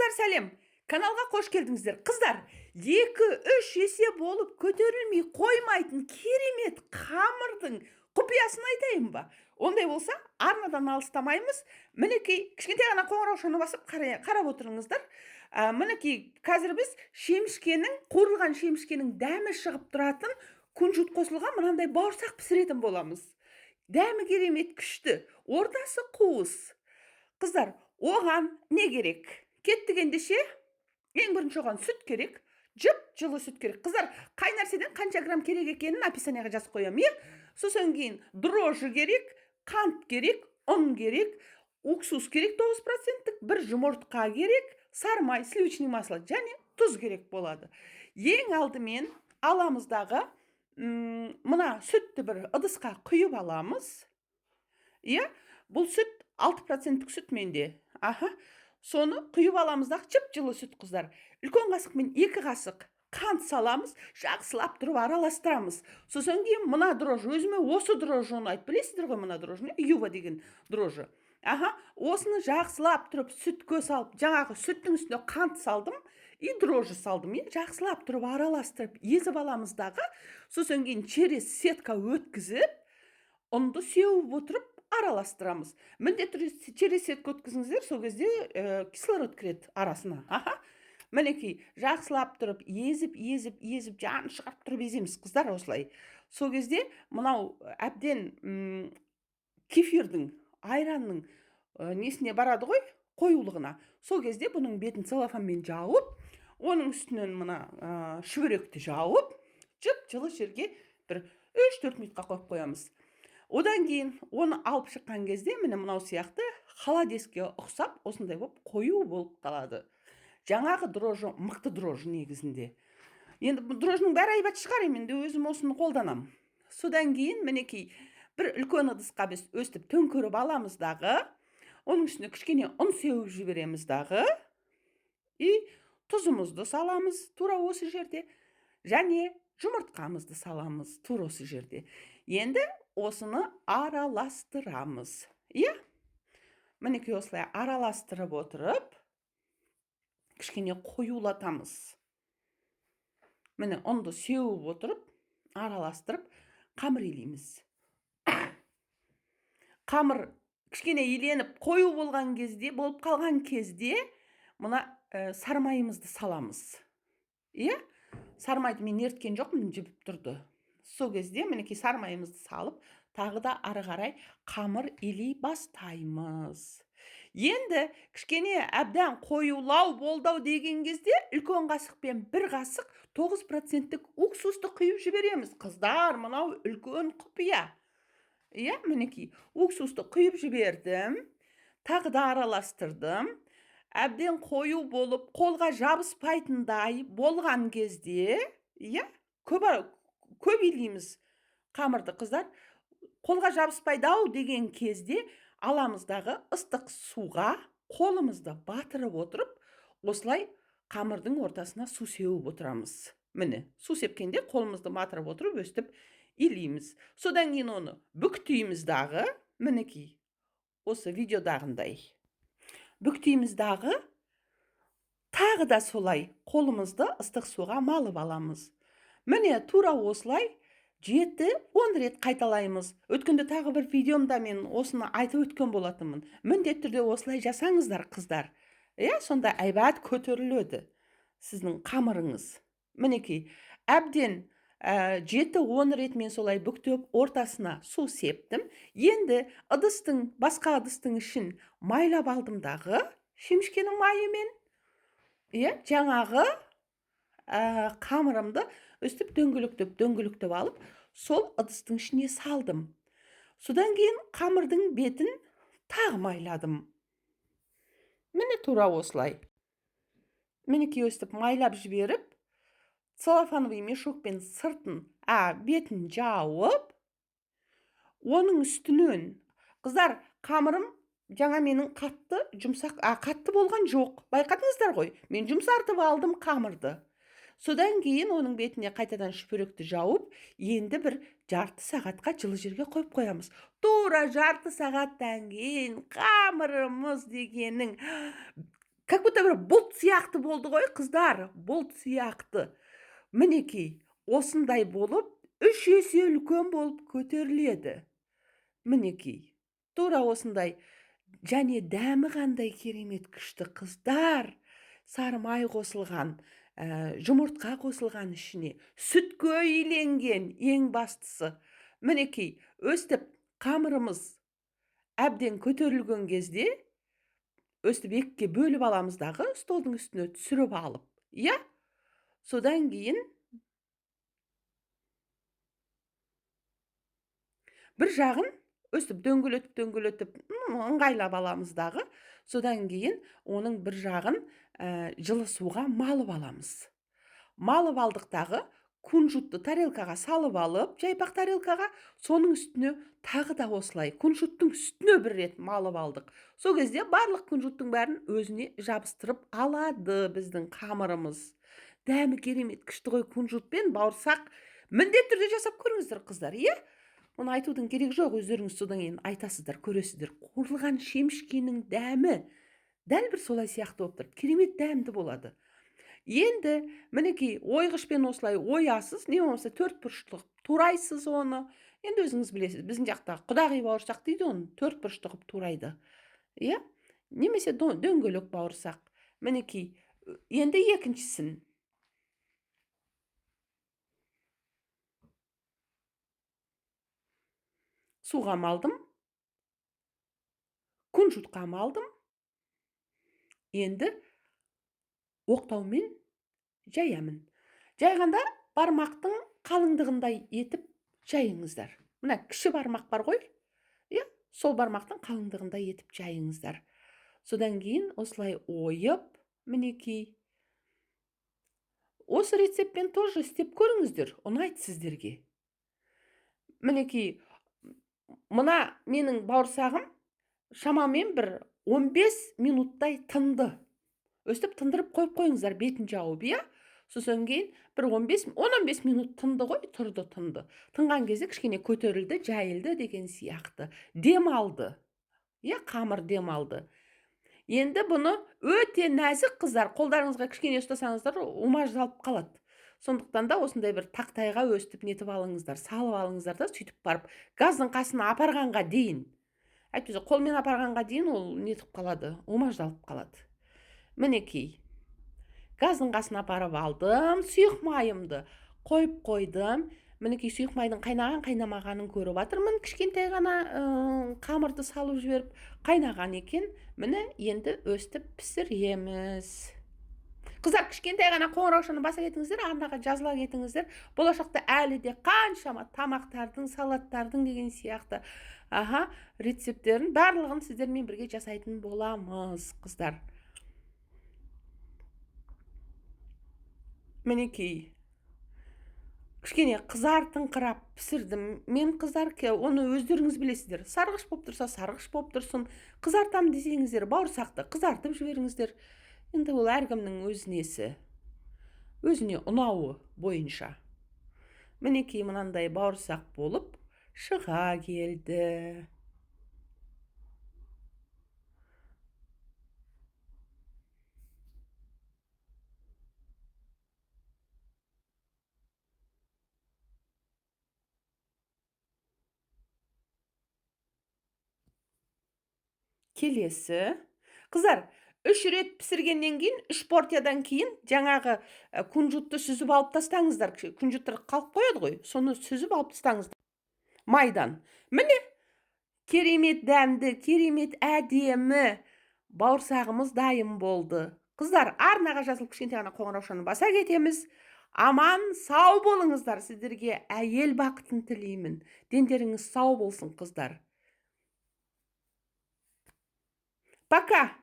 Достар, сәлем. Каналға қош келдіңіздер. Қыздар, 2-3 есе болып көтерілмей қоймайтын керемет қамырдың құпиясын айтайын ба? Ондай болса, арнадан алыстамаймыз. Мінекей, кішкентай ғана қоңыраушаны басып қарап отырыңыздар. Мінекей, қазір біз қуырылған шемішкенің дәмі шығып тұратын күнжіт қосылған мынандай бауырсақ пісіретін боламыз. Дәмі керемет күшті, ортасы қуыс. Қыздар, оған не керек? Кеттік ендеше, ең бірінші оған сүт керек, жылы сүт керек. Қыздар, қай нәрседен қанша грамм керек екенін описанияға жазып қоямын, иә? Сосын кейін дрожжи керек, қант керек, ұн керек, уксус керек 9%, бір жұмыртқа керек, сармай, сливочный масло және тұз керек болады. Ең алдымен аламыздағы мына сүтті бір ыдысқа құйып аламыз. Иә, бұл сүт 6% сүт менде. Соны құйып аламыздағы жылы сүт, қыздар. Үлкен қасықпен 2 қасық қант саламыз, жақсылап тұрып араластырамыз. Сосын кейін мына дрожжи, өзіме осы дрожжи ұнайды. Білесіздер ғой мына дрожжи, юва деген дрожжи. Осыны жақсылап тұрып сүтке салып, жаңағы сүттің үстіне қант салдым, и дрожжи салдым. Жақсылап тұрып араластырып, езіп аламыздағы. Сосын кейін через сетка өткізіп, ұнды сеуіп отырып араластырамыз. Міндетті через сетка өткізіңіздер, сол кезде кислород кіреді арасына. Мінекей, жақсылап тұрып, езіп, жаны шығарып тұрып еземіз, қыздар, осылай. Сол кезде мынау әбден кефирдің, айранның несіне барады ғой, қоюлығына. Сол кезде бұның бетін целлофанмен жауып, оның үстінен мына шүберекті жауып, жылы жерге бір 3-4 минутқа қойып қоямыз. Одан кейін оны алып шыққан кезде міне мынау сияқты холодеске ұқсап, осындай болып қою болып қалады. Жаңағы дрожжи мықты дрожжи негізінде. Енді дрожжының бәрі айбат шығар, енді өзім осыны қолданам. Содан кейін мінекей бір үлкен ыдысқа біз өстіп төңкеріп аламыздағы, оның үстіне кішкене ұн сеуіп жібереміздағы, и тұзымызды саламыз тура осы жерде, және жұмыртқамызды саламыз тура осы жерде. Енді осыны араластырамыз. Иә? Мінекей осылай араластырып отырып, кішкене қоюлатамыз. Міне ұнды сеуіп отырып, араластырып, қамыр илейміз. Қамыр кішкене иленіп қою болған кезде, болып қалған кезде, мына сармайымызды саламыз. Иә? Сармайды мен ерткен жоқпын, жібіп тұрды. Сол кезде мінекей сармайымызды салып, тағы да ары қарай қамыр илей бастаймыз. Енді кішкене әбден қоюлау болдау деген кезде үлкен қасықпен 1 қасық 9%-тік уксусты құйып жібереміз. Қыздар, мынау үлкен құпия. Иә, мінекей уксусты құйып жібердім, тағы да араластырдым. Әбден қою болып, қолға жабыспайтындай болған кезде, иә, көп илейміз қамырды, қыздар. Қолға жабыспайды-ау деген кезде аламыздағы ыстық суға қолымызды батырып отырып, осылай қамырдың ортасына су сеуіп отырамыз. Міне, су сепкенде қолымызды батырып отырып, өстіп илейміз. Содан кейін оны бүктейміздағы, мінекей, осы видеодағындай. Бүктейміздағы, тағы да солай қолымызды ыстық суға малып аламыз. Міне, тура осылай 7-10 рет қайталаймыз. Өткенде тағы бір видеомда мен осыны айтып өткен болатынмын. Міндетті түрде осылай жасаңыздар, қыздар. Сонда айбат көтеріледі сіздің қамырыңыз. Мінекей, әбден 7-10 рет мен солай бүктеп, ортасына су септім. Енді басқа ыдыстың ішін майлап алдымдағы шемішкенің майымен, жаңағы қамырымды өстіп дөңгелектеп алып, сол ыдыстың ішіне салдым. Содан кейін қамырдың бетін тағы майладым. Міне тура осылай. Мінекей өстіп майлап жіберіп, целлофановый мешокпен бетін жауып, оның үстінен, қыздар, қамырым жаңа менің қатты болған жоқ. Байқадыңыздар ғой, мен жұмсартып алдым қамырды. Содан кейін оның бетіне қайтадан шүберекті жауып, енді бір жарты сағатқа жылы жерге қойып қоямыз. Тура жарты сағаттан кейін қамырымыз дегенің Как будто бір бұлт сияқты болды ғой, қыздар, бұлт сияқты. Мінекей, осындай болып, 3 есе үлкен болып көтеріледі. Мінекей, тура осындай. Және дәмі қандай керемет күшті, қыздар. Сары май қосылған, жұмыртқа қосылған ішіне, сүтке үйленген ең бастысы. Мінекей, өстіп қамырымыз әбден көтерілген кезде, өстіп екіге бөліп аламыздағы столдың үстіне түсіріп алып. Иә? Содан кейін бір жағын өстіп дөңгелетіп ыңғайлап аламыздағы. Содан кейін оның бір жағын жылы суға малып аламыз. Малып алдықтағы кунжутты тарелкаға салып алып, жайпақ тарелкаға, соның үстіне тағы да осылай кунжуттың үстіне бір рет малып алдық. Сол кезде барлық кунжуттың бәрін өзіне жабыстырып алады біздің қамырымыз. Дәмі керемет күшті ғой, кунжутпен бауырсақ міндетті түрде жасап көріңіздер, қыздар, иә? Оны айтудың керек жоқ, өздеріңіз содан кейін айтасыздар, көресіздер. Қуырылған шемішкенің дәмі дәл бір солай сияқты болып тұрады. Керемет дәмді болады. Енді мінекей ойғышпен осылай оясыз, не болмаса 4 бұрыштық турайсыз оны. Енді өзіңіз білесіз, біздің жақта құдағи бауырсақ дейді, оны 4 бұрышты қылып турайды. Иә? Немесе дөңгелек бауырсақ. Мінекей, енді екіншісін. Суға малдым. Кунжутқа малдым. Енді оқтаумен жаямын. Жайғанда бармақтың қалыңдығындай етіп жайыңыздар. Мына кіші бармақ бар ғой? Иә, сол бармақтың қалыңдығындай етіп жайыңыздар. Содан кейін осылай ойып, мінекей. Осы рецептпен тоже істеп көріңіздер, ұнайды сіздерге. Мінекей, мына менің бауырсағым шамамен бір 15 минуттай тынды. Өстіп тындырып қойып қойыңыздар, бетін жауып, иә? Сосын кейін бір 10-15 минут тынды ғой, тынды. Тынған кезде кішкене көтерілді, жайылды деген сияқты. Дем алды. Иә, қамыр дем алды. Енді бұны өте нәзік, қыздар, қолдарыңызға кішкене ұстасаңыздар, умаждалып қалады. Сондықтан да осындай бір тақтайға өстіп нетіп алыңыздар, салып алыңыздар да, сөйтіп барып, газдың қасына апарғанға дейін. Әйтпесе қолмен апарғанға дейін ол нетіп қалады, умаждалып қалады. Мінекей, газдың қасына апарып алдым, сұйық майымды қойып қойдым. Мінекей, сұйық майдың қайнамағанын көріп жатырмын. Кішкентай ғана қамырды салып жіберіп, қайнаған екен. Міне, енді өстіп пісіреміз. Қыздар, кішкентай ғана қоңыраушаны баса кетіңіздер, арнаға жазыла кетіңіздер. Болашақта әлі де қаншама тамақтардың, салаттардың деген сияқты рецептерін барлығын сіздермен бірге жасайтын боламыз, қыздар. Мінекей, кішкене қызартыңқырап пісірдім. Мен, қыздар, оны өздеріңіз білесіздер. Сарғыш болып тұрса, сарғыш болып тұрсын. Қызартам десеңіздер, бауырсақты қызартып жіберіңіздер. Енді ол әркімнің өз несі, өзіне ұнауы бойынша. Мінекей, мынандай бауырсақ болып шыға келді. Келесі. Қыздар, 3 рет пісіргеннен кейін, 3 портиядан кейін жаңағы кунжутты сүзіп алып тастаңыздар. Кунжуттар қалып қояды ғой, соны сүзіп алып тастаңыздар. Майдан. Міне, керемет дәмді, керемет әдемі бауырсағымыз дайын болды. Қыздар, арнаға жазылып кішкентай ғана қоңыраушаны баса кетеміз. Аман, сау болыңыздар. Сіздерге әйел бақытын тілеймін. Дендеріңіз сау болсын, қыздар. Пока!